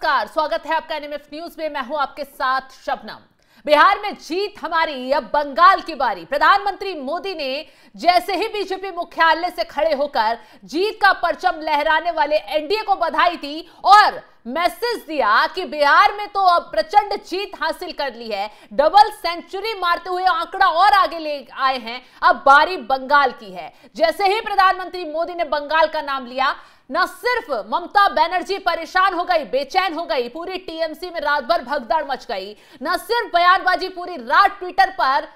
नमस्कार, स्वागत है आपका एनएमएफ न्यूज में। मैं हूं आपके साथ शबनम। बिहार में जीत हमारी, अब बंगाल की बारी। प्रधानमंत्री मोदी ने जैसे ही बीजेपी मुख्यालय से खड़े होकर जीत का परचम लहराने वाले एनडीए को बधाई दी और मैसेज दिया कि बिहार में तो अब प्रचंड जीत हासिल कर ली है, डबल सेंचुरी मारते हुए आंकड़ा और आगे ले आए हैं, अब बारी बंगाल की है। जैसे ही प्रधानमंत्री मोदी ने बंगाल का नाम लिया, न सिर्फ ममता बनर्जी परेशान हो गई, बेचैन हो गई, पूरी टीएमसी में रात भर भगदड़ मच गई। न सिर्फ बयानबाजी पूरी रात ट्विटर पर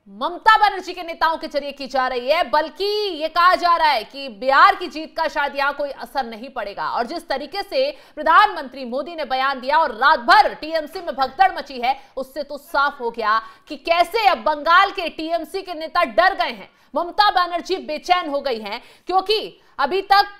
ममता बनर्जी के नेताओं के जरिए की जा रही है, बल्कि यह कहा जा रहा है कि बिहार की जीत का शायद यहां कोई असर नहीं पड़ेगा। और जिस तरीके से प्रधानमंत्री मोदी ने बयान दिया और रात भर टीएमसी में भगदड़ मची है, उससे तो साफ हो गया कि कैसे अब बंगाल के टीएमसी के नेता डर गए हैं। ममता बनर्जी बेचैन हो गई हैं क्योंकि अभी तक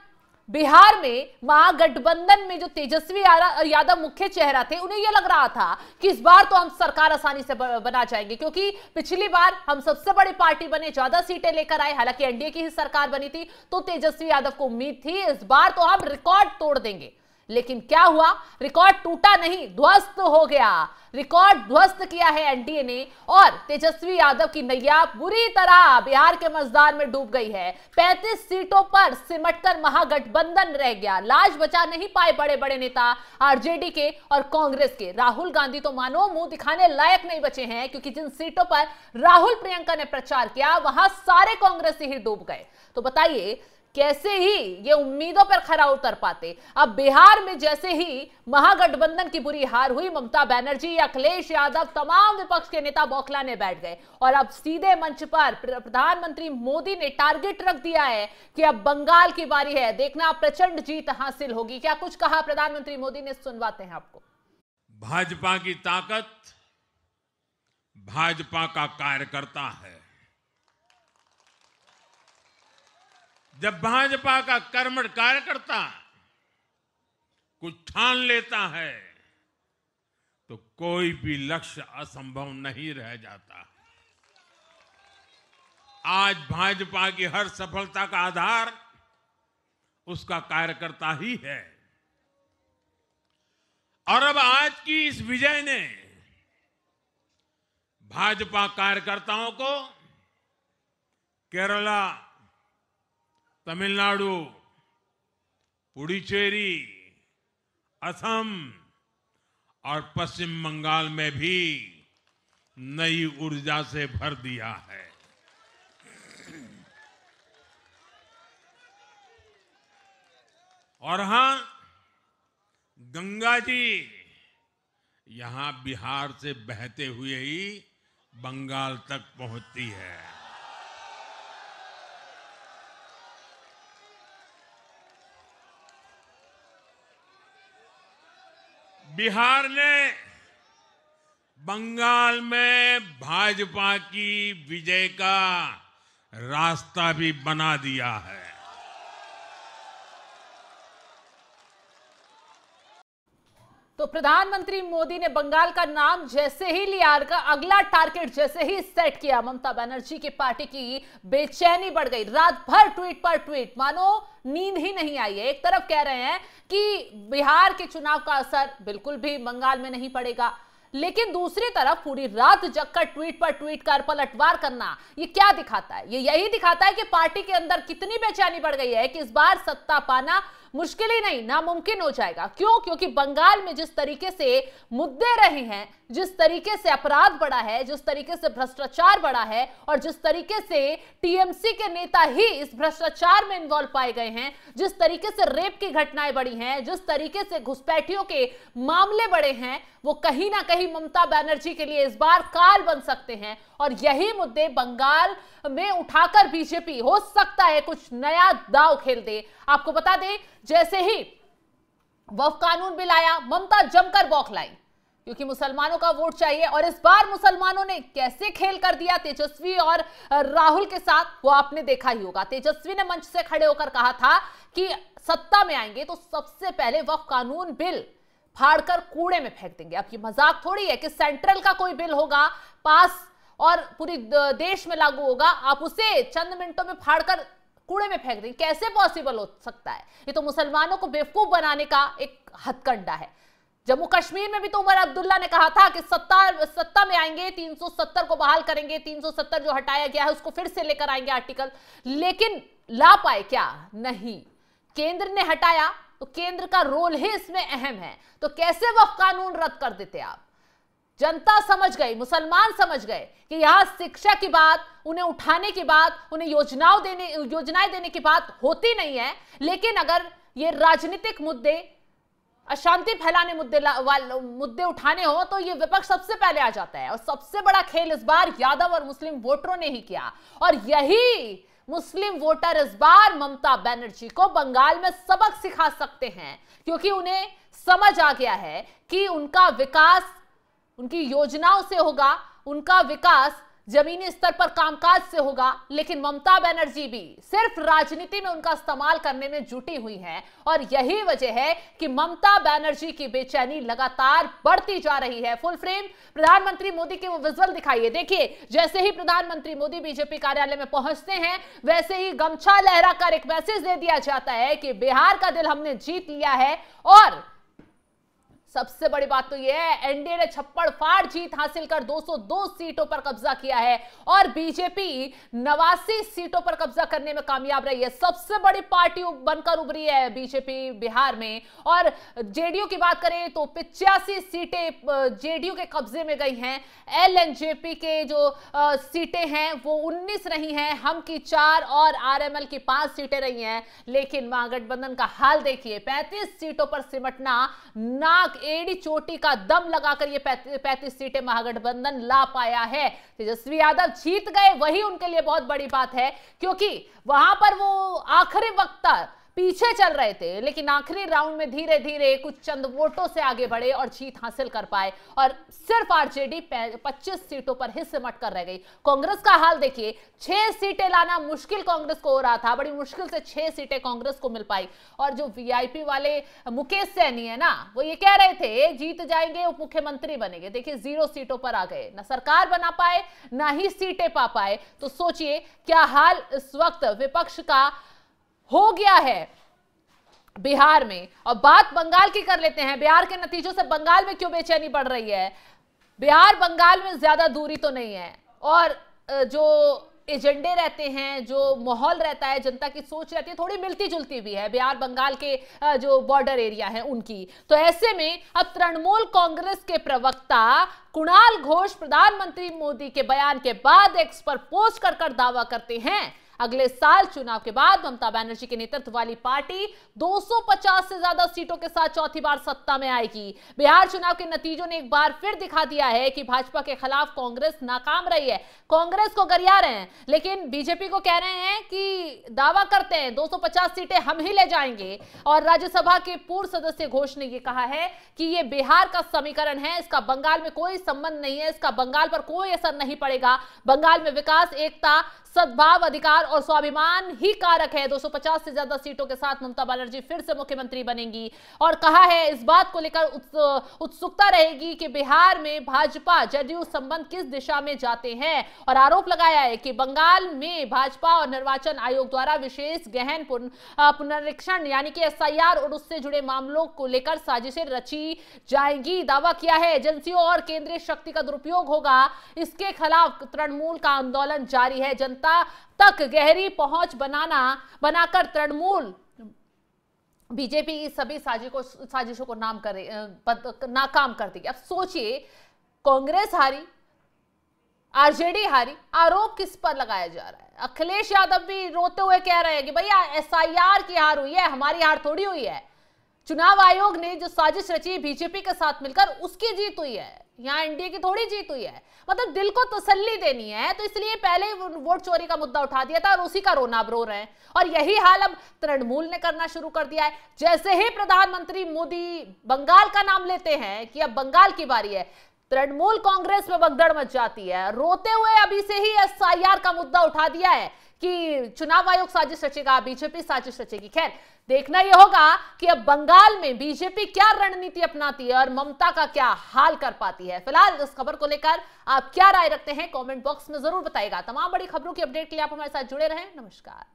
बिहार में महागठबंधन में जो तेजस्वी यादव मुख्य चेहरा थे, उन्हें यह लग रहा था कि इस बार तो हम सरकार आसानी से बना जाएंगे, क्योंकि पिछली बार हम सबसे बड़ी पार्टी बने, 14 सीटें लेकर आए, हालांकि एनडीए की ही सरकार बनी थी, तो तेजस्वी यादव को उम्मीद थी इस बार तो हम रिकॉर्ड तोड़ देंगे। लेकिन क्या हुआ? रिकॉर्ड टूटा नहीं, ध्वस्त हो गया। रिकॉर्ड ध्वस्त किया है एनडीए ने और तेजस्वी यादव की नैया बुरी तरह बिहार के मजदार में डूब गई है। 35 सीटों पर सिमटकर महागठबंधन रह गया। लाज बचा नहीं पाए बड़े बड़े नेता आरजेडी के और कांग्रेस के। राहुल गांधी तो मानो मुंह दिखाने लायक नहीं बचे हैं, क्योंकि जिन सीटों पर राहुल प्रियंका ने प्रचार किया, वहां सारे कांग्रेसी ही डूब गए। तो बताइए कैसे ही ये उम्मीदों पर खरा उतर पाते। अब बिहार में जैसे ही महागठबंधन की बुरी हार हुई, ममता बनर्जी, अखिलेश यादव, तमाम विपक्ष के नेता बौखलाने बैठ गए और अब सीधे मंच पर प्रधानमंत्री मोदी ने टारगेट रख दिया है कि अब बंगाल की बारी है, देखना प्रचंड जीत हासिल होगी। क्या कुछ कहा प्रधानमंत्री मोदी ने, सुनवाते हैं आपको। भाजपा की ताकत भाजपा का कार्यकर्ता है। जब भाजपा का कर्मठ कार्यकर्ता कुछ ठान लेता है तो कोई भी लक्ष्य असंभव नहीं रह जाता। आज भाजपा की हर सफलता का आधार उसका कार्यकर्ता ही है। और अब आज की इस विजय ने भाजपा कार्यकर्ताओं को केरला, तमिलनाडु, पुडुचेरी, असम और पश्चिम बंगाल में भी नई ऊर्जा से भर दिया है। और हां, गंगा जी यहां बिहार से बहते हुए ही बंगाल तक पहुंचती है। बिहार ने बंगाल में भाजपा की विजय का रास्ता भी बना दिया है। तो प्रधानमंत्री मोदी ने बंगाल का नाम जैसे ही लिया, अगला टारगेट जैसे ही सेट किया, ममता बनर्जी की पार्टी की बेचैनी बढ़ गई। रात भर ट्वीट पर ट्वीट, मानो नींद ही नहीं आई है। एक तरफ कह रहे हैं कि बिहार के चुनाव का असर बिल्कुल भी बंगाल में नहीं पड़ेगा, लेकिन दूसरी तरफ पूरी रात जगकर ट्वीट पर ट्वीट कर पलटवार करना, ये क्या दिखाता है? ये यही दिखाता है कि पार्टी के अंदर कितनी बेचैनी बढ़ गई है कि इस बार सत्ता पाना मुश्किल ही नहीं, नामुमकिन हो जाएगा। क्यों? क्योंकि बंगाल में जिस तरीके से मुद्दे रहे हैं, जिस तरीके से अपराध बढ़ा है, जिस तरीके से भ्रष्टाचार बढ़ा है और जिस तरीके से टीएमसी के नेता ही इस भ्रष्टाचार में इन्वॉल्व पाए गए हैं, जिस तरीके से रेप की घटनाएं बढ़ी हैं, जिस तरीके से घुसपैठियों के मामले बढ़े हैं, वो कहीं ना कहीं ममता बनर्जी के लिए इस बार काल बन सकते हैं। और यही मुद्दे बंगाल में उठाकर बीजेपी हो सकता है कुछ नया दांव खेल दे। आपको बता दें, जैसे ही वक्फ कानून बिल आया, ममता जमकर बौखलाई, क्योंकि मुसलमानों का वोट चाहिए। और इस बार मुसलमानों ने कैसे खेल कर दिया तेजस्वी और राहुल के साथ, वो आपने देखा ही होगा। तेजस्वी ने मंच से खड़े होकर कहा था कि सत्ता में आएंगे तो सबसे पहले वक्फ कानून बिल फाड़कर कूड़े में फेंक देंगे। अब ये मजाक थोड़ी है कि सेंट्रल का कोई बिल होगा पास और पूरी देश में लागू होगा, आप उसे चंद मिनटों में फाड़कर कूड़े में फेंक दें। कैसे पॉसिबल हो सकता है? ये तो मुसलमानों को बेवकूफ बनाने का एक हथकंडा है। जम्मू कश्मीर में भी तो उमर अब्दुल्ला ने कहा था कि सत्ता में आएंगे, 370 को बहाल करेंगे, 370 जो हटाया गया है उसको फिर से लेकर आएंगे आर्टिकल, लेकिन ला पाए क्या? नहीं। केंद्र ने हटाया तो केंद्र का रोल ही इसमें अहम है, तो कैसे वह कानून रद्द कर देते आप? जनता समझ गई, मुसलमान समझ गए कि यहां शिक्षा की बात, उन्हें उठाने की बात, उन्हें योजनाएं देने की बात होती नहीं है, लेकिन अगर ये राजनीतिक मुद्दे, अशांति फैलाने मुद्दे उठाने हो तो ये विपक्ष सबसे पहले आ जाता है। और सबसे बड़ा खेल इस बार यादव और मुस्लिम वोटरों ने ही किया, और यही मुस्लिम वोटर इस बार ममता बनर्जी को बंगाल में सबक सिखा सकते हैं, क्योंकि उन्हें समझ आ गया है कि उनका विकास उनकी योजनाओं से होगा, उनका विकास जमीनी स्तर पर कामकाज से होगा, लेकिन ममता बनर्जी भी सिर्फ राजनीति में उनका इस्तेमाल करने में जुटी हुई हैं। और यही वजह है कि ममता बनर्जी की बेचैनी लगातार बढ़ती जा रही है। फुल फ्रेम प्रधानमंत्री मोदी के वो विजुअल दिखाइए, देखिए जैसे ही प्रधानमंत्री मोदी बीजेपी कार्यालय में पहुंचते हैं वैसे ही गमछा लहराकर एक मैसेज दे दिया जाता है कि बिहार का दिल हमने जीत लिया है। और सबसे बड़ी बात तो यह है, एनडीए ने छप्पड़ फाड़ जीत हासिल कर 202 सीटों पर कब्जा किया है और बीजेपी 89 सीटों पर कब्जा करने में कामयाब रही है। सबसे बड़ी पार्टी बनकर उभरी है बीजेपी बिहार में। और जेडीयू की बात करें तो 85 सीटें जेडीयू के कब्जे में गई हैं। एलएनजेपी के जो सीटें हैं वो 19 रही हैं, हम की 4 और आरएमएल की 5 सीटें रही हैं। लेकिन महागठबंधन का हाल देखिए, 35 सीटों पर सिमटना, नाक एड़ी चोटी का दम लगाकर ये 35 सीटें महागठबंधन ला पाया है। तेजस्वी यादव जीत गए, वही उनके लिए बहुत बड़ी बात है, क्योंकि वहां पर वो आखिरी वक्त तक पीछे चल रहे थे, लेकिन आखिरी राउंड में धीरे धीरे कुछ चंद वोटों से आगे बढ़े और जीत हासिल कर पाए। और सिर्फ आरजेडी 25 सीटों पर ही सिमट कर रह गई। कांग्रेस का हाल देखिए, 6 सीटें लाना मुश्किल कांग्रेस को हो रहा था, बड़ी मुश्किल से 6 सीटें कांग्रेस को मिल पाई। और जो वीआईपी वाले मुकेश सैनी है ना, वो ये कह रहे थे जीत जाएंगे, उप मुख्यमंत्री बनेंगे, देखिए 0 सीटों पर आ गए, ना सरकार बना पाए ना ही सीटें पा पाए। तो सोचिए क्या हाल इस वक्त विपक्ष का हो गया है बिहार में। और बात बंगाल की कर लेते हैं, बिहार के नतीजों से बंगाल में क्यों बेचैनी बढ़ रही है? बिहार बंगाल में ज्यादा दूरी तो नहीं है, और जो एजेंडे रहते हैं, जो माहौल रहता है, जनता की सोच रहती है, थोड़ी मिलती जुलती भी है बिहार बंगाल के जो बॉर्डर एरिया है उनकी। तो ऐसे में अब तृणमूल कांग्रेस के प्रवक्ता कुणाल घोष प्रधानमंत्री मोदी के बयान के बाद एक्स पर पोस्ट कर दावा करते हैं अगले साल चुनाव के बाद ममता बनर्जी के नेतृत्व वाली पार्टी 250 से ज्यादा सीटों के साथ चौथी बार सत्ता में आएगी। बिहार चुनाव के नतीजों ने एक बार फिर दिखा दिया है कि भाजपा के खिलाफ कांग्रेस नाकाम रही है। कांग्रेस को गरिया रहे हैं, लेकिन बीजेपी को कह रहे हैं कि दावा करते हैं 250 सीटें हम ही ले जाएंगे। और राज्यसभा के पूर्व सदस्य घोष ने यह कहा है कि यह बिहार का समीकरण है, इसका बंगाल में कोई संबंध नहीं है, इसका बंगाल पर कोई असर नहीं पड़ेगा। बंगाल में विकास, एकता, सद्भाव, अधिकार और स्वाभिमान ही कारक है। 250 से ज्यादा सीटों के साथ ममता बनर्जी फिर से मुख्यमंत्री बनेंगी। और कहा है इस बात को लेकर उत्सुकता रहेगी कि बिहार में भाजपा जदयू संबंध किस दिशा में जाते हैं। और आरोप लगाया है कि बंगाल में भाजपा और निर्वाचन आयोग द्वारा विशेष गहन पुनरीक्षण यानी कि एसआईआर और उससे जुड़े मामलों को लेकर साजिशें रची जाएंगी। दावा किया है एजेंसियों और केंद्रीय शक्ति का दुरुपयोग होगा। इसके खिलाफ तृणमूल का आंदोलन जारी है। जनता तक गहरी पहुंच बनाकर तृणमूल बीजेपी सभी साजिशों को नाकाम कर देगी। अब सोचिए, कांग्रेस हारी, आरजेडी हारी, आरोप किस पर लगाया जा रहा है? अखिलेश यादव भी रोते हुए कह रहे हैं कि भैया एसआईआर की हार हुई है, हमारी हार थोड़ी हुई है। चुनाव आयोग ने जो साजिश रची बीजेपी के साथ मिलकर, उसकी जीत हुई है, यहाँ एनडीए की थोड़ी जीत हुई है। मतलब दिल को तसल्ली देनी है, तो इसलिए पहले वोट चोरी का मुद्दा उठा दिया था और उसी का रोना अब रो रहे हैं। और यही हाल अब तृणमूल ने करना शुरू कर दिया है। जैसे ही प्रधानमंत्री मोदी बंगाल का नाम लेते हैं कि अब बंगाल की बारी है, तृणमूल कांग्रेस में भगदड़ मच जाती है। रोते हुए अभी से ही एसआईआर का मुद्दा उठा दिया है कि चुनाव आयोग साजिश रचेगा, बीजेपी साजिश रचेगी। खैर, देखना यह होगा कि अब बंगाल में बीजेपी क्या रणनीति अपनाती है और ममता का क्या हाल कर पाती है। फिलहाल इस खबर को लेकर आप क्या राय रखते हैं, कमेंट बॉक्स में जरूर बताइएगा। तमाम बड़ी खबरों की अपडेट के लिए आप हमारे साथ जुड़े रहें। नमस्कार।